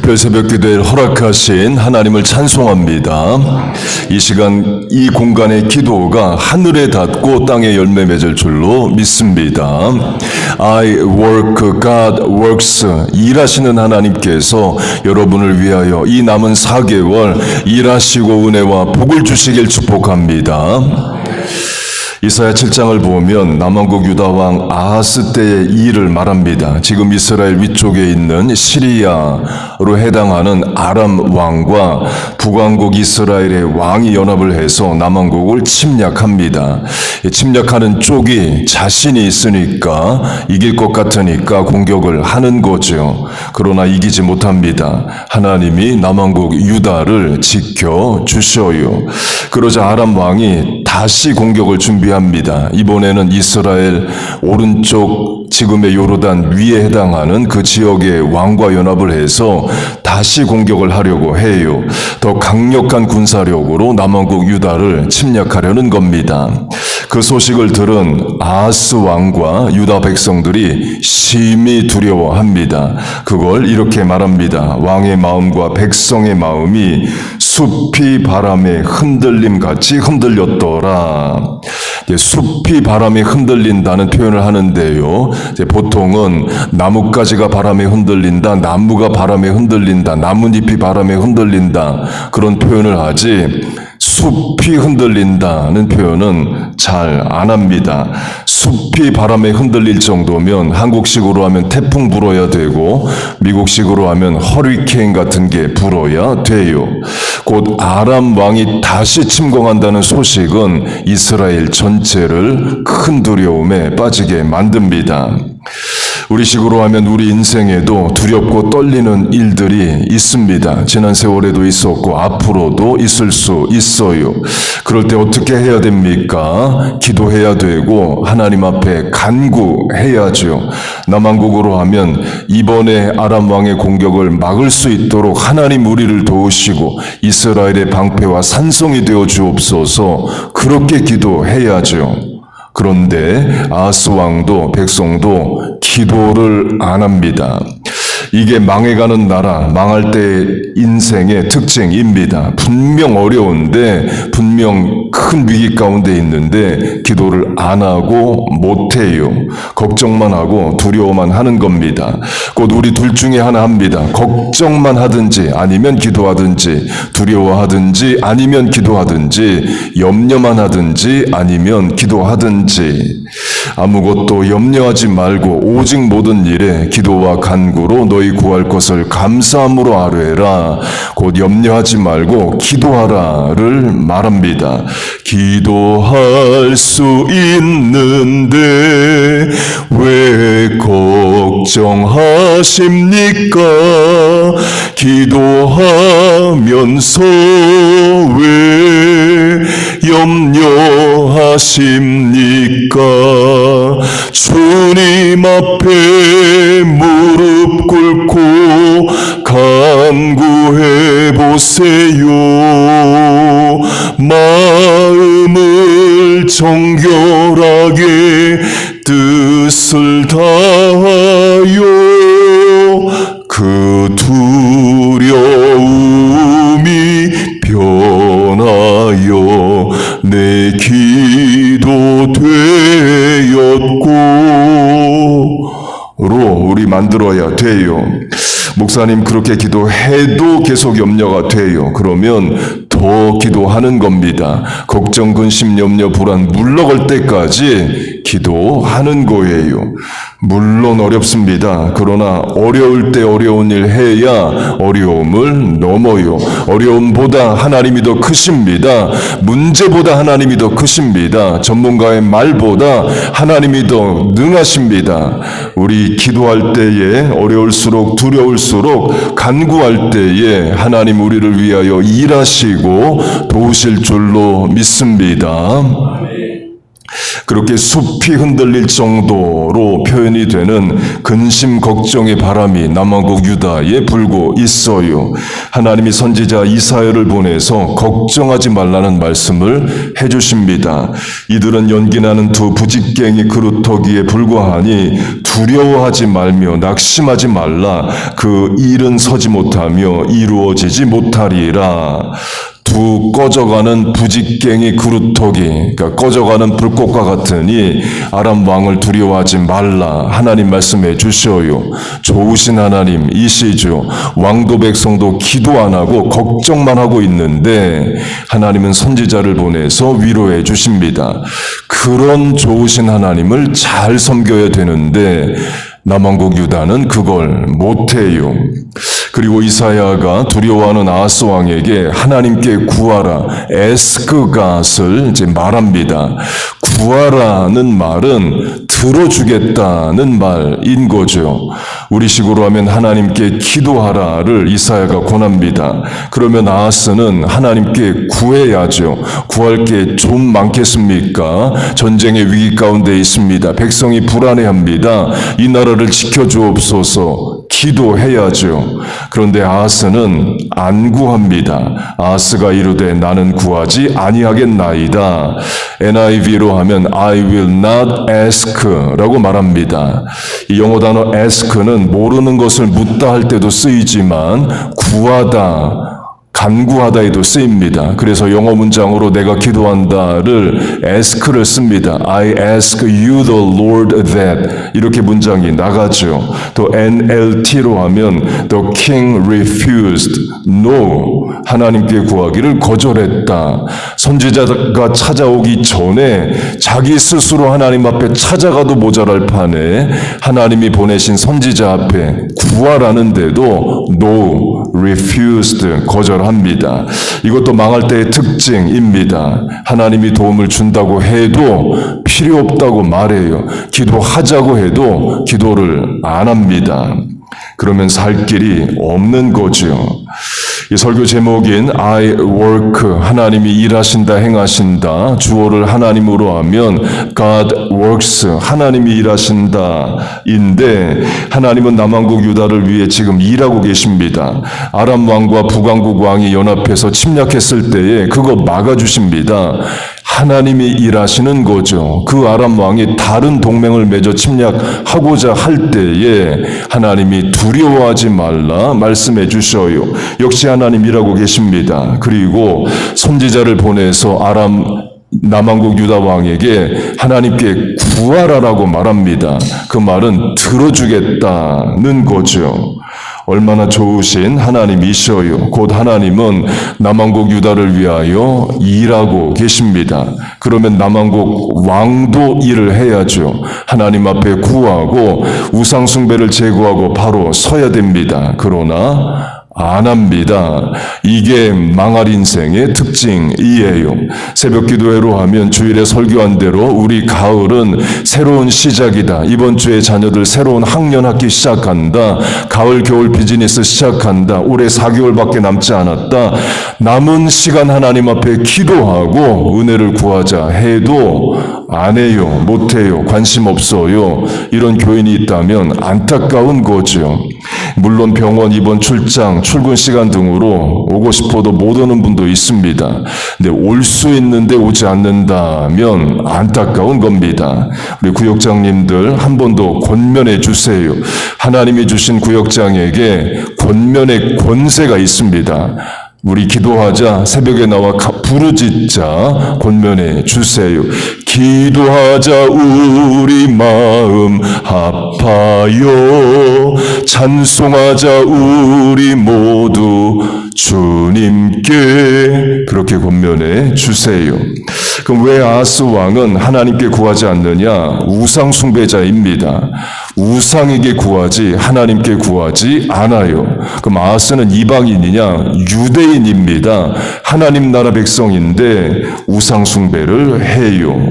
특별 새벽 기도를 허락하신 하나님을 찬송합니다. 이 시간 이 공간의 기도가 하늘에 닿고 땅에 열매 맺을 줄로 믿습니다. I work, God works. 일하시는 하나님께서 여러분을 위하여 이 남은 4개월 일하시고 은혜와 복을 주시길 축복합니다. 이사야 7장을 보면 남왕국 유다 왕 아하스 때의 일을 말합니다. 지금 이스라엘 위쪽에 있는 시리아로 해당하는 아람 왕과 북왕국 이스라엘의 왕이 연합을 해서 남왕국을 침략합니다. 침략하는 쪽이 자신이 있으니까 이길 것 같으니까 공격을 하는 거죠. 그러나 이기지 못합니다. 하나님이 남왕국 유다를 지켜주셔요. 그러자 아람 왕이 다시 공격을 준비합니다. 이번에는 이스라엘 오른쪽 지금의 요르단 위에 해당하는 그 지역의 왕과 연합을 해서 다시 공격을 하려고 해요. 더 강력한 군사력으로 남왕국 유다를 침략하려는 겁니다. 그 소식을 들은 아하스 왕과 유다 백성들이 심히 두려워합니다. 그걸 이렇게 말합니다. 왕의 마음과 백성의 마음이 숲이 바람에 흔들림 같이 흔들렸더라. 숲이 바람에 흔들린다는 표현을 하는데요. 보통은 나뭇가지가 바람에 흔들린다, 나무가 바람에 흔들린다, 나뭇잎이 바람에 흔들린다 그런 표현을 하지 숲이 흔들린다는 표현은 잘 안 합니다. 숲이 바람에 흔들릴 정도면 한국식으로 하면 태풍 불어야 되고 미국식으로 하면 허리케인 같은 게 불어야 돼요. 곧 아람 왕이 다시 침공한다는 소식은 이스라엘 전체를 큰 두려움에 빠지게 만듭니다. 우리 식으로 하면 우리 인생에도 두렵고 떨리는 일들이 있습니다. 지난 세월에도 있었고 앞으로도 있을 수 있어요. 그럴 때 어떻게 해야 됩니까? 기도해야 되고 하나님 앞에 간구해야죠. 남왕국으로 하면 이번에 아람 왕의 공격을 막을 수 있도록 하나님 우리를 도우시고 이스라엘의 방패와 산성이 되어 주옵소서. 그렇게 기도해야죠. 그런데 아하스 왕도 백성도 기도를 안 합니다. 이게 망해가는 나라, 망할 때 인생의 특징입니다. 분명 어려운데, 분명 큰 위기 가운데 있는데 기도를 안 하고 못해요. 걱정만 하고 두려워만 하는 겁니다. 곧 우리 둘 중에 하나 합니다. 걱정만 하든지 아니면 기도하든지, 두려워하든지 아니면 기도하든지, 염려만 하든지 아니면 기도하든지. 아무것도 염려하지 말고 오직 모든 일에 기도와 간구로 너희 구할 것을 감사함으로 아뢰라. 곧 염려하지 말고 기도하라를 말합니다. 기도할 수 있는데 왜 걱정하십니까? 기도하면서 왜 염려하십니까? 주님 앞에 무릎 꿇고 간구해 보세요. 마음을 정결하게 뜻을 다하여 그 두려움이 변하여 내 기도 되었고로 우리 만들어야 돼요. 목사님 그렇게 기도해도 계속 염려가 돼요. 그러면 더 기도하는 겁니다. 걱정, 근심, 염려, 불안 물러갈 때까지 기도하는 거예요. 물론 어렵습니다. 그러나 어려울 때 어려운 일 해야 어려움을 넘어요. 어려움보다 하나님이 더 크십니다. 문제보다 하나님이 더 크십니다. 전문가의 말보다 하나님이 더 능하십니다. 우리 기도할 때에 어려울수록 두려울수록 간구할 때에 하나님 우리를 위하여 일하시고 도우실 줄로 믿습니다. 그렇게 숲이 흔들릴 정도로 표현이 되는 근심 걱정의 바람이 남왕국 유다에 불고 있어요. 하나님이 선지자 이사야를 보내서 걱정하지 말라는 말씀을 해주십니다. 이들은 연기나는 두 부직갱이 그루터기에 불과하니 두려워하지 말며 낙심하지 말라. 그 일은 서지 못하며 이루어지지 못하리라. 두 꺼져가는 부직갱이 그루터기, 그러니까 꺼져가는 불꽃과 같으니 아람 왕을 두려워하지 말라. 하나님 말씀해 주셔요. 좋으신 하나님이시죠. 왕도 백성도 기도 안 하고 걱정만 하고 있는데 하나님은 선지자를 보내서 위로해 주십니다. 그런 좋으신 하나님을 잘 섬겨야 되는데 남왕국 유다는 그걸 못해요. 그리고 이사야가 두려워하는 아하스 왕에게 하나님께 구하라, ask God을 이제 말합니다. 구하라는 말은 들어주겠다는 말인 거죠. 우리식으로 하면 하나님께 기도하라를 이사야가 권합니다. 그러면 아하스는 하나님께 구해야죠. 구할 게 좀 많겠습니까? 전쟁의 위기 가운데 있습니다. 백성이 불안해합니다. 이 나라를 지켜주옵소서. 기도해야죠. 그런데 아하스는 안 구합니다. 아하스가 이르되 나는 구하지 아니하겠나이다. NIV로 하면 I will not ask 라고 말합니다. 이 영어 단어 ask는 모르는 것을 묻다 할 때도 쓰이지만 구하다, 간구하다에도 쓰입니다. 그래서 영어 문장으로 내가 기도한다를 ask를 씁니다. I ask you the Lord that 이렇게 문장이 나가죠. 또 NLT로 하면 the king refused no 하나님께 구하기를 거절했다. 선지자가 찾아오기 전에 자기 스스로 하나님 앞에 찾아가도 모자랄 판에 하나님이 보내신 선지자 앞에 구하라는데도 no, refused 거절합니다. 이것도 망할 때의 특징입니다. 하나님이 도움을 준다고 해도 필요 없다고 말해요. 기도하자고 해도 기도를 안 합니다. 그러면 살 길이 없는 거죠. 이 설교 제목인 I work, 하나님이 일하신다, 행하신다. 주어를 하나님으로 하면 God works, 하나님이 일하신다 인데 하나님은 남왕국 유다를 위해 지금 일하고 계십니다. 아람 왕과 북왕국 왕이 연합해서 침략했을 때에 그거 막아주십니다. 하나님이 일하시는 거죠. 그 아람 왕이 다른 동맹을 맺어 침략하고자 할 때에 하나님이 두려워하지 말라 말씀해 주셔요. 역시 하나님 일하고 계십니다. 그리고 선지자를 보내서 남왕국 유다 왕에게 하나님께 구하라라고 말합니다. 그 말은 들어주겠다는 거죠. 얼마나 좋으신 하나님이셔요. 곧 하나님은 남왕국 유다를 위하여 일하고 계십니다. 그러면 남왕국 왕도 일을 해야죠. 하나님 앞에 구하고 우상 숭배를 제거하고 바로 서야 됩니다. 그러나 안 합니다. 이게 망할 인생의 특징이에요. 새벽 기도회로 하면 주일에 설교한 대로 우리 가을은 새로운 시작이다. 이번 주에 자녀들 새로운 학년 학기 시작한다. 가을 겨울 비즈니스 시작한다. 올해 4개월밖에 남지 않았다. 남은 시간 하나님 앞에 기도하고 은혜를 구하자 해도 안 해요. 못 해요. 관심 없어요. 이런 교인이 있다면 안타까운 거죠. 물론 병원 입원 출장 출근 시간 등으로 오고 싶어도 못 오는 분도 있습니다. 근데 올 수 있는데 오지 않는다면 안타까운 겁니다. 우리 구역장님들 한 번 더 권면해 주세요. 하나님이 주신 구역장에게 권면의 권세가 있습니다. 우리 기도하자 새벽에 나와 부르짖자 권면해 주세요. 기도하자 우리 마음 아파요. 찬송하자 우리 모두 주님께 그렇게 권면해 주세요. 그럼 왜 아하스 왕은 하나님께 구하지 않느냐? 우상 숭배자입니다. 우상에게 구하지 하나님께 구하지 않아요. 그럼 아하스는 이방인이냐? 유대인입니다. 하나님 나라 백성인데 우상 숭배를 해요.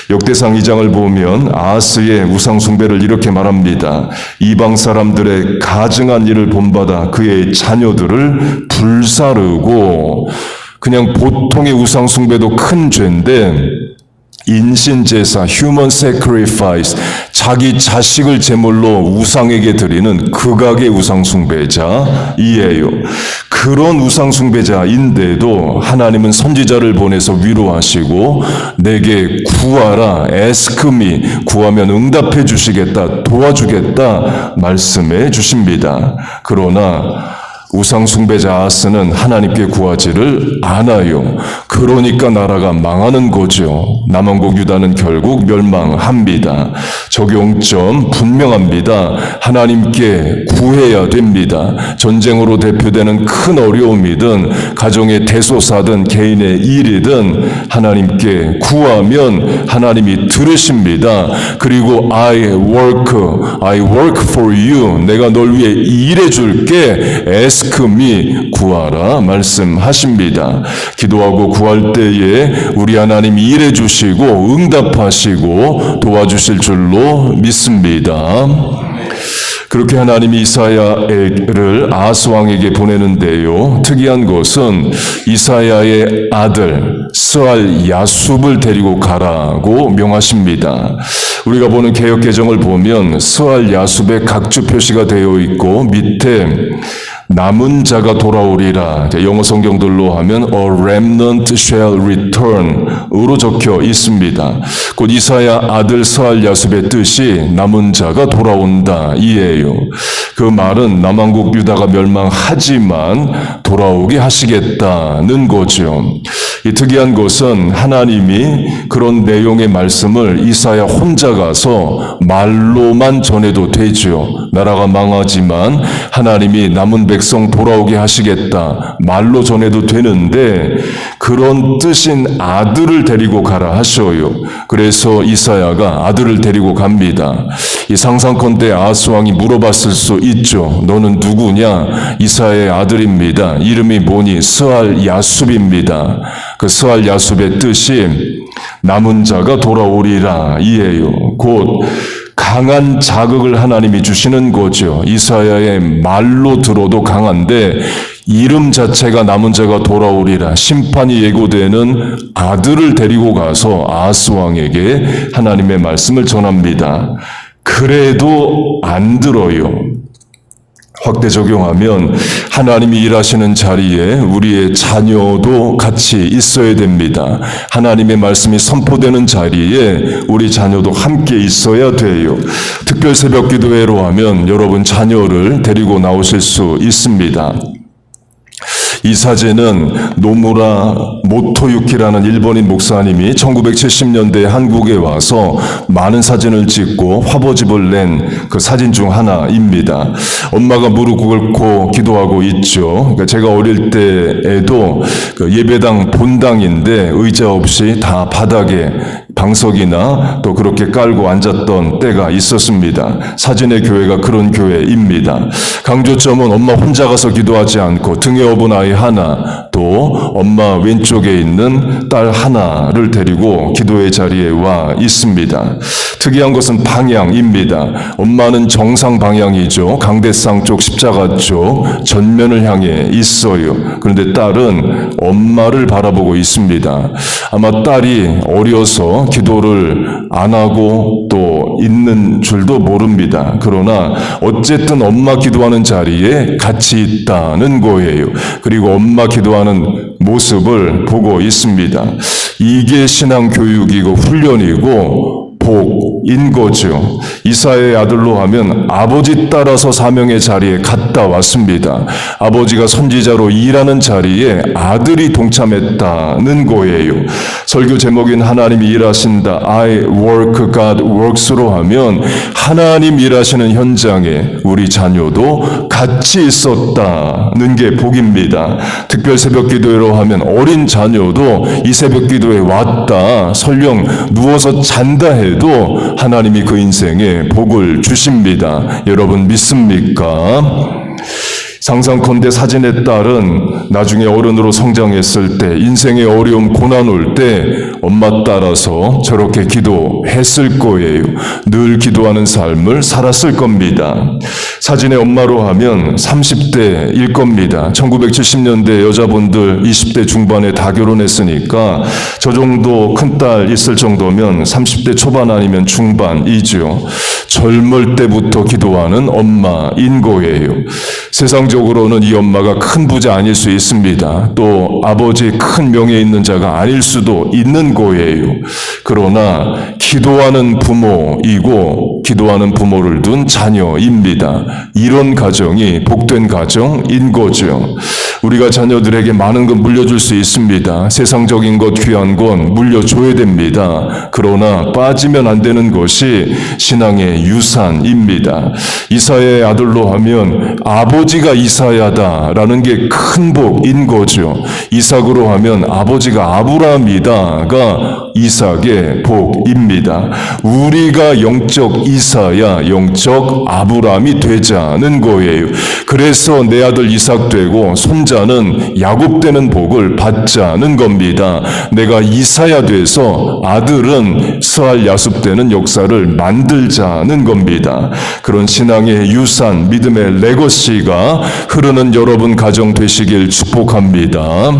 역대상 2장을 보면 아하스의 우상 숭배를 이렇게 말합니다. 이방 사람들의 가증한 일을 본받아 그의 자녀들을 불사르고, 그냥 보통의 우상 숭배도 큰 죄인데 인신제사, human sacrifice, 자기 자식을 제물로 우상에게 드리는 극악의 우상숭배자이에요. 그런 우상숭배자인데도 하나님은 선지자를 보내서 위로하시고 내게 구하라, ask me, 구하면 응답해 주시겠다, 도와주겠다 말씀해 주십니다. 그러나 우상숭배자 아하스는 하나님께 구하지를 않아요. 그러니까 나라가 망하는 거죠. 남왕국 유다는 결국 멸망합니다. 적용점 분명합니다. 하나님께 구해야 됩니다. 전쟁으로 대표되는 큰 어려움이든 가정의 대소사든 개인의 일이든 하나님께 구하면 하나님이 들으십니다. 그리고 I work for you. 내가 널 위해 일해 줄게. ask me, 구하라 말씀하십니다. 기도하고 구할 때에 우리 하나님이 일해 주시고 응답하시고 도와주실 줄로 믿습니다. 그렇게 하나님이 이사야를 아하스 왕에게 보내는데요. 특이한 것은 이사야의 아들 스알 야숲을 데리고 가라고 명하십니다. 우리가 보는 개역 개정을 보면 스알 야숲에 각주 표시가 되어 있고 밑에 남은 자가 돌아오리라. 영어 성경들로 하면 A remnant shall return 으로 적혀 있습니다. 곧 이사야 아들 스알 야숲의 뜻이 남은 자가 돌아온다 이에요. 그 말은 남왕국 유다가 멸망하지만 돌아오게 하시겠다는 거죠. 이 특이한 것은 하나님이 그런 내용의 말씀을 이사야 혼자 가서 말로만 전해도 되죠. 나라가 망하지만 하나님이 남은 백성 돌아오게 하시겠다 말로 전해도 되는데 그런 뜻인 아들을 데리고 가라 하셔요. 그래서 이사야가 아들을 데리고 갑니다. 이 상상컨대 아하스 왕이 물어봤을 수 있죠. 너는 누구냐? 이사야의 아들입니다. 이름이 뭐니? 스알 야숲입니다. 그 스알 야숲의 뜻이 남은 자가 돌아오리라 이에요. 곧 강한 자극을 하나님이 주시는 거죠. 이사야의 말로 들어도 강한데 이름 자체가 남은 자가 돌아오리라 심판이 예고되는 아들을 데리고 가서 아하스 왕에게 하나님의 말씀을 전합니다. 그래도 안 들어요. 확대 적용하면 하나님이 일하시는 자리에 우리의 자녀도 같이 있어야 됩니다. 하나님의 말씀이 선포되는 자리에 우리 자녀도 함께 있어야 돼요. 특별 새벽 기도회로 하면 여러분 자녀를 데리고 나오실 수 있습니다. 이 사진은 노무라 모토유키라는 일본인 목사님이 1970년대에 한국에 와서 많은 사진을 찍고 화보집을 낸 그 사진 중 하나입니다. 엄마가 무릎 꿇고 기도하고 있죠. 그러니까 제가 어릴 때에도 그 예배당 본당인데 의자 없이 다 바닥에 방석이나 또 그렇게 깔고 앉았던 때가 있었습니다. 사진의 교회가 그런 교회입니다. 강조점은 엄마 혼자 가서 기도하지 않고 등에 업은 아이 하나, 또 엄마 왼쪽에 있는 딸 하나를 데리고 기도의 자리에 와 있습니다. 특이한 것은 방향입니다. 엄마는 정상 방향이죠. 강대상 쪽 십자가 쪽 전면을 향해 있어요. 그런데 딸은 엄마를 바라보고 있습니다. 아마 딸이 어려서 기도를 안 하고 또 있는 줄도 모릅니다. 그러나 어쨌든 엄마 기도하는 자리에 같이 있다는 거예요. 그리고 엄마 기도하는 모습을 보고 있습니다. 이게 신앙 교육이고 훈련이고 복인 거죠. 이사야의 아들로 하면 아버지 따라서 사명의 자리에 갔다 왔습니다. 아버지가 선지자로 일하는 자리에 아들이 동참했다는 거예요. 설교 제목인 하나님이 일하신다. I work, God works로 하면 하나님 일하시는 현장에 우리 자녀도 같이 있었다는 게 복입니다. 특별 새벽 기도회로 하면 어린 자녀도 이 새벽 기도에 왔다. 설령 누워서 잔다 해도 하나님이 그 인생에 복을 주십니다. 여러분 믿습니까? 상상컨대 사진의 딸은 나중에 어른으로 성장했을 때 인생의 어려움 고난 올 때 엄마 따라서 저렇게 기도했을 거예요. 늘 기도하는 삶을 살았을 겁니다. 사진의 엄마로 하면 30대일 겁니다. 1970년대 여자분들 20대 중반에 다 결혼했으니까 저 정도 큰딸 있을 정도면 30대 초반 아니면 중반이죠. 젊을 때부터 기도하는 엄마인 거예요. 세상적으로는 이 엄마가 큰 부자 아닐 수 있습니다. 또 아버지 큰 명예 있는 자가 아닐 수도 있는 거예요. 그러나 기도하는 부모이고 기도하는 부모를 둔 자녀입니다. 이런 가정이 복된 가정인 거죠. 우리가 자녀들에게 많은 것 물려줄 수 있습니다. 세상적인 것, 귀한 건 물려줘야 됩니다. 그러나 빠지면 안 되는 것이 신앙의 유산입니다. 이사야의 아들로 하면 아버지가 이사야다라는 게 큰 복인 거죠. 이삭으로 하면 아버지가 아브라함이다가 이삭의 복입니다. 우리가 영적 이사야, 영적 아브라함이 되자는 거예요. 그래서 내 아들 이삭 되고 손자는 야곱 되는 복을 받자는 겁니다. 내가 이사야 돼서 아들은 스알 야숲 되는 역사를 만들자는 겁니다. 그런 신앙의 유산, 믿음의 레거시가 흐르는 여러분 가정 되시길 축복합니다.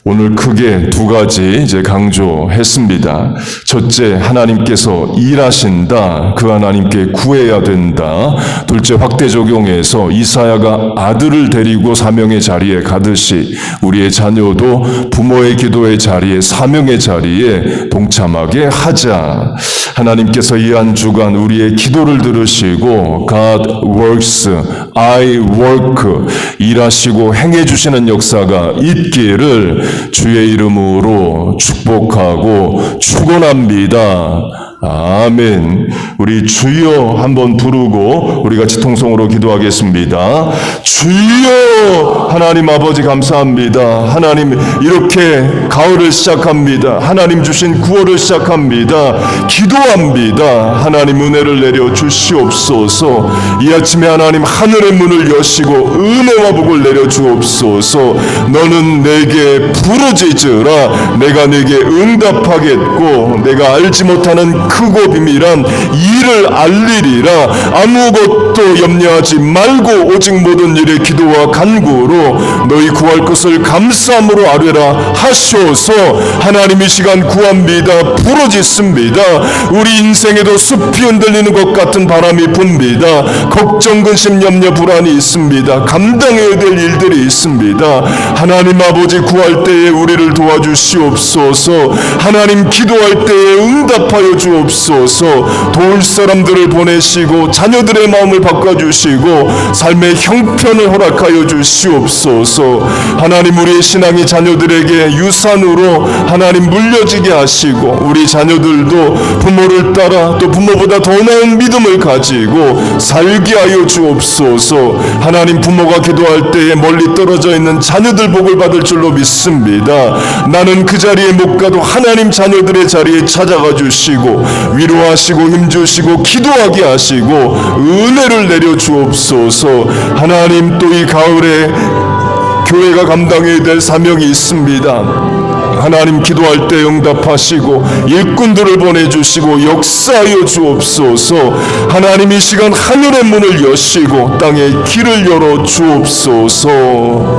오늘 크게 두 가지 이제 강조했습니다. 첫째, 하나님께서 일하신다. 그 하나님께 구해야 된다. 둘째, 확대 적용해서 이사야가 아들을 데리고 사명의 자리에 가듯이 우리의 자녀도 부모의 기도의 자리에, 사명의 자리에 동참하게 하자. 하나님께서 이 한 주간 우리의 기도를 들으시고 God works, I work, 일하시고 행해 주시는 역사가 있기를 주의 이름으로 축복하고 축원합니다. 아멘. 우리 주여 한번 부르고 우리 같이 통성으로 기도하겠습니다. 주여! 하나님 아버지 감사합니다. 하나님 이렇게 가을을 시작합니다. 하나님 주신 9월을 시작합니다. 기도합니다. 하나님 은혜를 내려 주시옵소서. 이 아침에 하나님 하늘의 문을 여시고 은혜와 복을 내려 주옵소서. 너는 내게 부르짖으라. 내가 네게 응답하겠고 내가 알지 못하는 크고 비밀한 일을 알리리라. 아무것도 염려하지 말고 오직 모든 일에 기도와 간구로 너희 구할 것을 감사함으로 아뢰라 하소서. 하나님 이 시간 구합니다. 부르짖습니다. 우리 인생에도 숲이 흔들리는 것 같은 바람이 붑니다. 걱정, 근심, 염려, 불안이 있습니다. 감당해야 될 일들이 있습니다. 하나님 아버지 구할 때에 우리를 도와주시옵소서. 하나님 기도할 때에 응답하여 주옵소서. 도울 사람들을 보내시고 자녀들의 마음을 바꿔주시고 삶의 형편을 허락하여 주시옵소서. 하나님 우리의 신앙이 자녀들에게 유산으로 하나님 물려지게 하시고 우리 자녀들도 부모를 따라 또 부모보다 더 나은 믿음을 가지고 살게 하여 주옵소서. 하나님 부모가 기도할 때에 멀리 떨어져 있는 자녀들 복을 받을 줄로 믿습니다. 나는 그 자리에 못 가도 하나님 자녀들의 자리에 찾아가 주시고 위로하시고 힘주시고 기도하게 하시고 은혜를 내려 주옵소서. 하나님 또 이 가을에 교회가 감당해야 될 사명이 있습니다. 하나님 기도할 때 응답하시고 일꾼들을 보내주시고 역사하여 주옵소서. 하나님 이 시간 하늘의 문을 여시고 땅의 길을 열어 주옵소서.